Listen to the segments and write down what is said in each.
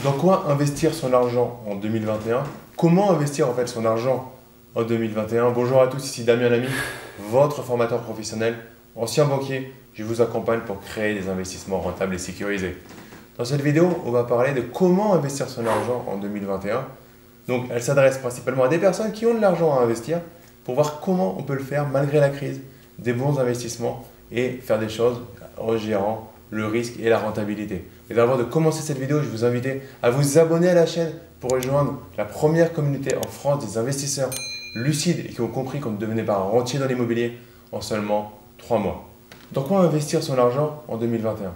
Dans quoi investir son argent en 2021? Comment investir en fait son argent en 2021? Bonjour à tous, ici Damien Lamy, votre formateur professionnel, ancien banquier. Je vous accompagne pour créer des investissements rentables et sécurisés. Dans cette vidéo, on va parler de comment investir son argent en 2021. Donc, elle s'adresse principalement à des personnes qui ont de l'argent à investir pour voir comment on peut le faire malgré la crise, des bons investissements et faire des choses en gérant le risque et la rentabilité. Et avant de commencer cette vidéo, je vous invite à vous abonner à la chaîne pour rejoindre la première communauté en France des investisseurs lucides et qui ont compris qu'on ne devenait pas rentier dans l'immobilier en seulement 3 mois. Dans quoi investir son argent en 2021?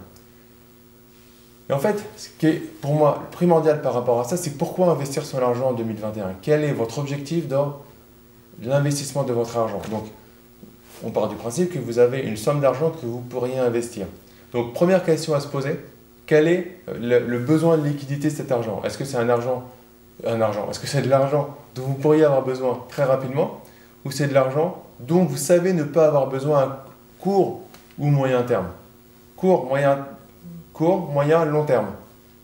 Et en fait, ce qui est pour moi primordial par rapport à ça, c'est pourquoi investir son argent en 2021? Quel est votre objectif dans l'investissement de votre argent? Donc, on part du principe que vous avez une somme d'argent que vous pourriez investir. Donc, première question à se poser, quel est le besoin de liquidité de cet argent? Est-ce que c'est est-ce que c'est de l'argent dont vous pourriez avoir besoin très rapidement ou c'est de l'argent dont vous savez ne pas avoir besoin à court ou moyen terme? Court, moyen, long terme.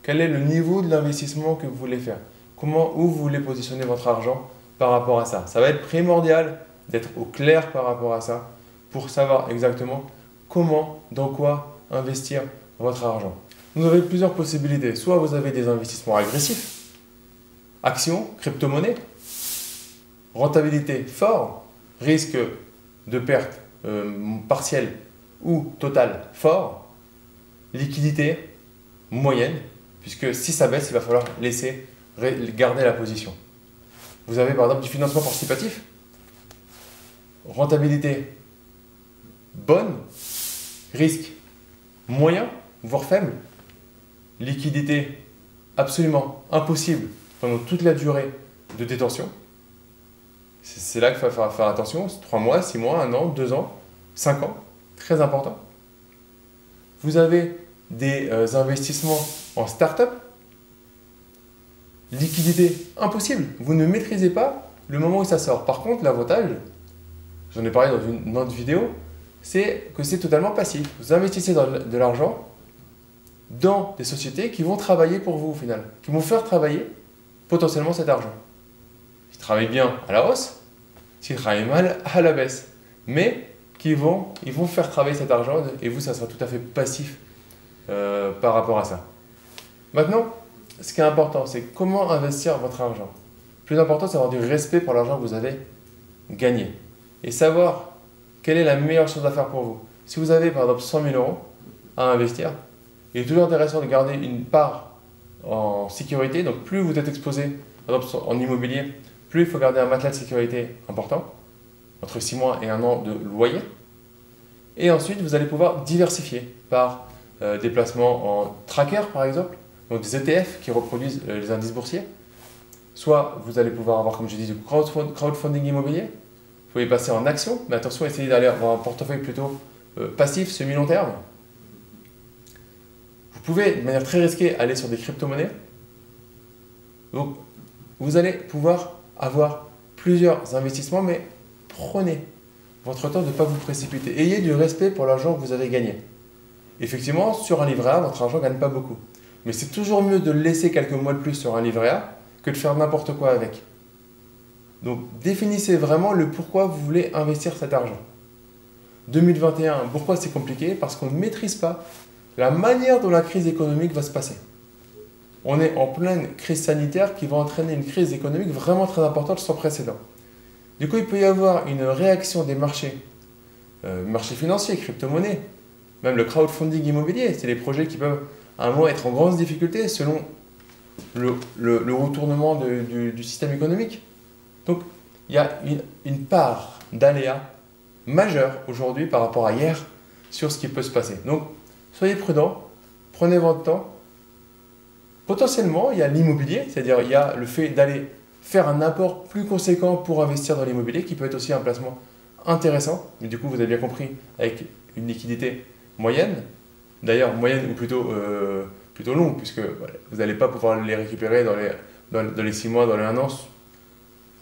Quel est le niveau de l'investissement que vous voulez faire? Où vous voulez positionner votre argent par rapport à ça? Ça va être primordial d'être au clair par rapport à ça pour savoir exactement comment, dans quoi investir votre argent. Vous avez plusieurs possibilités. Soit vous avez des investissements agressifs, actions, crypto-monnaies, rentabilité fort, risque de perte partielle ou totale fort, liquidité moyenne, puisque si ça baisse, il va falloir garder la position. Vous avez par exemple du financement participatif, rentabilité bonne, risque moyen, voire faible, liquidité absolument impossible pendant toute la durée de détention. C'est là qu'il faut faire attention, 3 mois, 6 mois, 1 an, 2 ans, 5 ans, très important. Vous avez des investissements en start-up, liquidité impossible, vous ne maîtrisez pas le moment où ça sort. Par contre, l'avantage, j'en ai parlé dans une autre vidéo, c'est que c'est totalement passif. Vous investissez de l'argent dans des sociétés qui vont travailler pour vous au final, qui vont faire travailler potentiellement cet argent. S'ils travaillent bien à la hausse, s'ils travaillent mal à la baisse, mais ils vont faire travailler cet argent et vous, ça sera tout à fait passif par rapport à ça. Maintenant, ce qui est important, c'est comment investir votre argent. Le plus important, c'est d'avoir du respect pour l'argent que vous avez gagné et savoir quelle est la meilleure chose à faire pour vous. Si vous avez par exemple 100 000 euros à investir, il est toujours intéressant de garder une part en sécurité. Donc plus vous êtes exposé par exemple, en immobilier, plus il faut garder un matelas de sécurité important, entre 6 mois et 1 an de loyer. Et ensuite, vous allez pouvoir diversifier par des placements en tracker par exemple, donc des ETF qui reproduisent les indices boursiers. Soit vous allez pouvoir avoir, comme je dis, du crowdfunding immobilier. Vous pouvez passer en action, mais attention, essayez d'aller avoir un portefeuille plutôt passif, semi-long terme. Vous pouvez, de manière très risquée, aller sur des crypto-monnaies. Donc, vous allez pouvoir avoir plusieurs investissements, mais prenez votre temps de ne pas vous précipiter. Ayez du respect pour l'argent que vous avez gagné. Effectivement, sur un livret A, votre argent ne gagne pas beaucoup. Mais c'est toujours mieux de laisser quelques mois de plus sur un livret A que de faire n'importe quoi avec. Donc, définissez vraiment le pourquoi vous voulez investir cet argent. 2021, pourquoi c'est compliqué? Parce qu'on ne maîtrise pas la manière dont la crise économique va se passer. On est en pleine crise sanitaire qui va entraîner une crise économique vraiment très importante sans précédent. Du coup, il peut y avoir une réaction des marchés financiers, crypto-monnaies, même le crowdfunding immobilier. C'est des projets qui peuvent à un moment être en grande difficulté selon le retournement du système économique. Donc, il y a une part d'aléa majeure aujourd'hui par rapport à hier sur ce qui peut se passer. Donc, soyez prudents, prenez votre temps. Potentiellement, il y a l'immobilier, c'est-à-dire il y a le fait d'aller faire un apport plus conséquent pour investir dans l'immobilier qui peut être aussi un placement intéressant. Mais du coup, vous avez bien compris, avec une liquidité moyenne, d'ailleurs moyenne ou plutôt longue, puisque voilà, vous n'allez pas pouvoir les récupérer dans les 6 mois, dans les 1 an,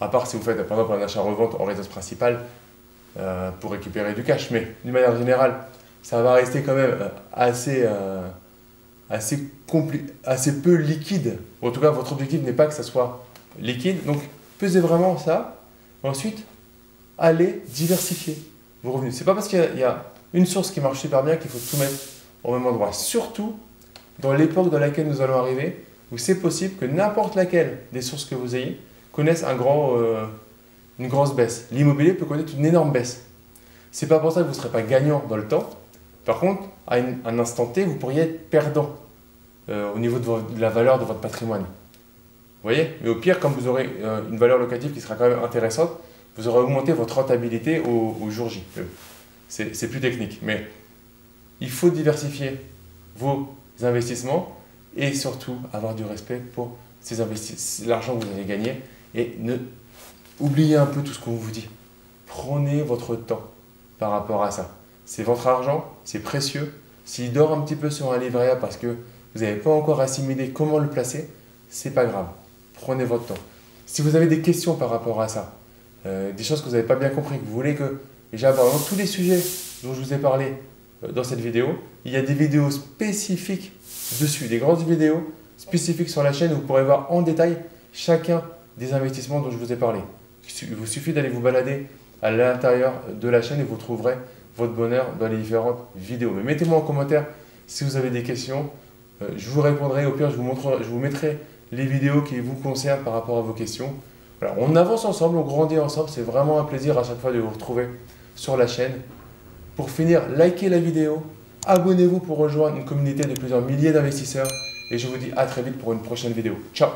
à part si vous faites par exemple un achat-revente en résidence principale pour récupérer du cash. Mais d'une manière générale, ça va rester quand même assez assez peu liquide. En tout cas, votre objectif n'est pas que ça soit liquide. Donc, pesez vraiment ça. Ensuite, allez diversifier vos revenus. Ce n'est pas parce qu'il y a une source qui marche super bien qu'il faut tout mettre au même endroit. Surtout dans l'époque dans laquelle nous allons arriver, où c'est possible que n'importe laquelle des sources que vous ayez connaisse une grosse baisse. L'immobilier peut connaître une énorme baisse. Ce n'est pas pour ça que vous ne serez pas gagnant dans le temps. Par contre, à un instant T, vous pourriez être perdant au niveau de la valeur de votre patrimoine. Vous voyez? Mais au pire, comme vous aurez une valeur locative qui sera quand même intéressante, vous aurez augmenté votre rentabilité au jour J. C'est plus technique. Mais il faut diversifier vos investissements et surtout avoir du respect pour l'argent que vous avez gagné et oubliez un peu tout ce qu'on vous dit. Prenez votre temps par rapport à ça. C'est votre argent, c'est précieux. S'il dort un petit peu sur un livret A parce que vous n'avez pas encore assimilé comment le placer, c'est pas grave. Prenez votre temps. Si vous avez des questions par rapport à ça, des choses que vous n'avez pas bien compris, que vous voulez que j'aborde tous les sujets dont je vous ai parlé dans cette vidéo, il y a des vidéos spécifiques dessus, des grandes vidéos spécifiques sur la chaîne où vous pourrez voir en détail chacun des investissements dont je vous ai parlé. Il vous suffit d'aller vous balader à l'intérieur de la chaîne et vous trouverez votre bonheur dans les différentes vidéos. Mais mettez-moi en commentaire si vous avez des questions. Je vous répondrai. Au pire, je vous mettrai les vidéos qui vous concernent par rapport à vos questions. Voilà, on avance ensemble, on grandit ensemble. C'est vraiment un plaisir à chaque fois de vous retrouver sur la chaîne. Pour finir, likez la vidéo, abonnez-vous pour rejoindre une communauté de plusieurs milliers d'investisseurs. Et je vous dis à très vite pour une prochaine vidéo. Ciao!